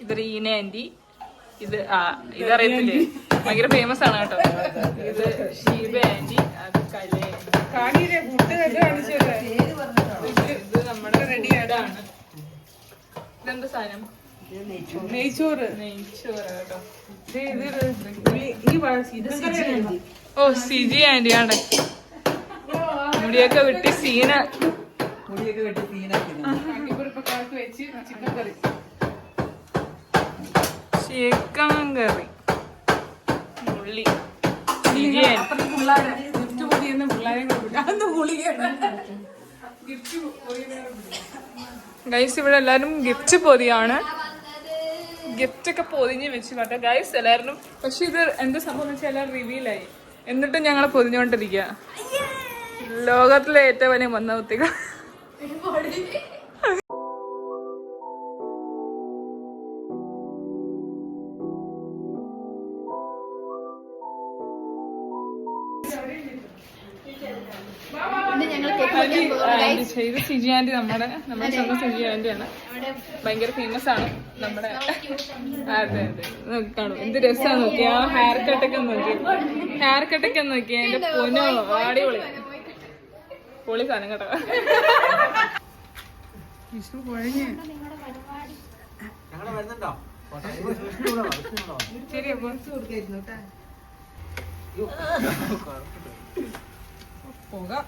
ഇത് റീന ആന്റി, ഇതറിയത്തില്ലേ, ഭയങ്കര ഫേമസ് ആണ് കേട്ടോ. ഇത് ഷീബ ആന്റി, അത് ഇത് നമ്മുടെ റെഡി ആയിട്ടാണ്. ഇതെന്താ സാധനം? നെയ്ച്ചോറ് കേട്ടോ. ഓ സിജി ആന്റി ആണ്. മുടിയൊക്കെ വെട്ടി സീന ചിക്കൻ കറി, ഉള്ളി. ഗൈസ് ഇവിടെ എല്ലാരും ഗിഫ്റ്റ് പൊതിയാണ്. ഗിഫ്റ്റ് ഒക്കെ പൊതിഞ്ഞ് വെച്ച് കേട്ടോ ഗൈസ് എല്ലാവരും. പക്ഷെ ഇത് എന്താ സംഭവം വെച്ചാൽ എല്ലാം റിവീലായി, എന്നിട്ടും ഞങ്ങൾ പൊതിഞ്ഞോണ്ടിരിക്കുക. ലോകത്തിലെ ഏറ്റവും വലിയ മന്ദബുദ്ധികൾ. ഇത് സിജി ആന്റി, നമ്മുടെ സ്വന്തം സിജി ആന്റിയാണ്. ഭയങ്കര ഫേമസ് ആണ് നമ്മുടെ. അതെ കാണും, എന്ത് രസമാണ് നോക്കിയാ. ഹെയർ കട്ടൊക്കെ നോക്കിയാ എന്റെ പൊന്നോ, അടിപൊളി പൊളി സാധനം കേട്ടോ. ശരി അപ്പൊ പോകാം.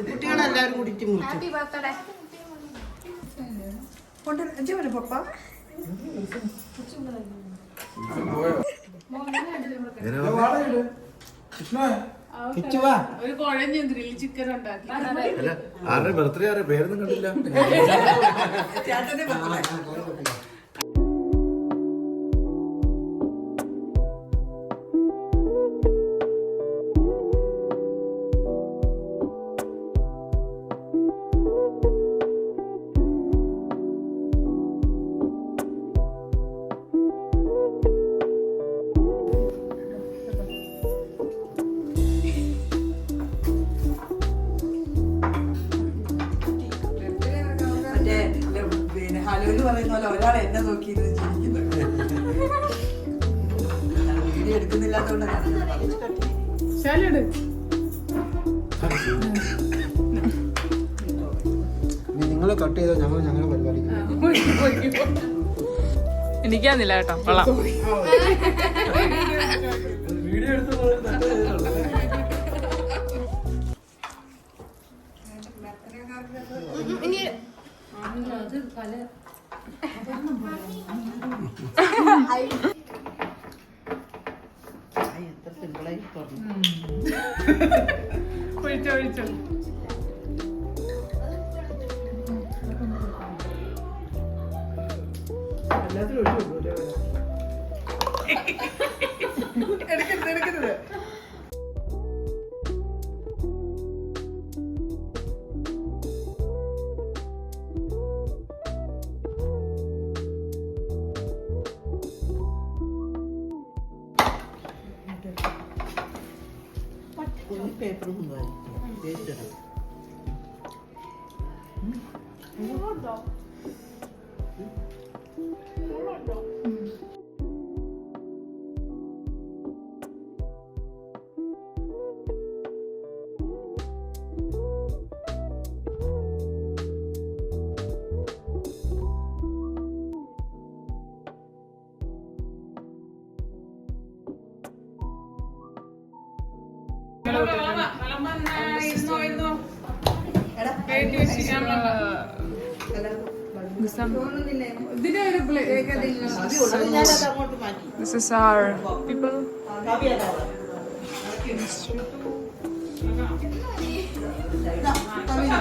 കുട്ടികളെല്ലാരും കൂടിയിട്ട് പപ്പ ഒരു കുഴഞ്ഞ ഗ്രിൽ ചിക്കൻ ഉണ്ടാക്കി. ആരുടെ ബർത്ത്ഡേ ആരുടെ പേരൊന്നും കണ്ടില്ല. ഹലോല് പറയുന്ന പോലെ ഒരാൾ എന്നെ നോക്കി ചിരിക്കുന്നത്. വീഡിയോ എടുക്കുന്നില്ലാത്തോണ്ട് നിങ്ങളെ കട്ട് ചെയ്തോ, ഞങ്ങളെ പരിപാടി എനിക്കാന്നില്ല കേട്ടോ. കൊള്ളാം. വീഡിയോ എടുത്ത് ഒഴിച്ചോ എടുക്കരുത്. പേപ്പറും This is our people.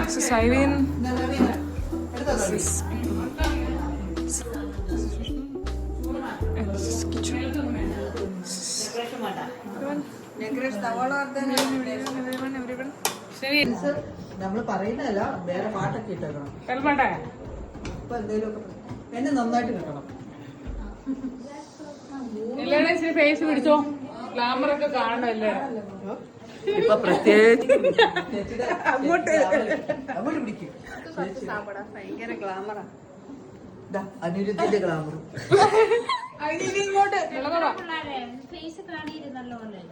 This is Irene. This is and this is kitchen. Everyone. ശരി. നമ്മള് പറയുന്നതല്ല, വേറെ പാട്ടൊക്കെ ഇട്ടേക്കണം. കൽപ്പാട്ടെ. ഇപ്പൊ എന്തേലും എന്നെ നന്നായിട്ട് കിട്ടണം. എല്ലാവരുടെയും ഇച്ചിരി ഫേസ് പിടിച്ചോ. ഗ്ലാമർ ഒക്കെ കാണണല്ലേ. ഇപ്പൊ പ്രത്യേകിച്ച് അങ്ങോട്ട് പിടിക്കും. ഭയങ്കര ഗ്ലാമറാ. അനിരുദ്ധിന്റെ ഗ്ലാമർ. ഇങ്ങോട്ട് ഇളകവാ. ഫേസ് കാണിയിരുന്നല്ലോ അല്ലേ.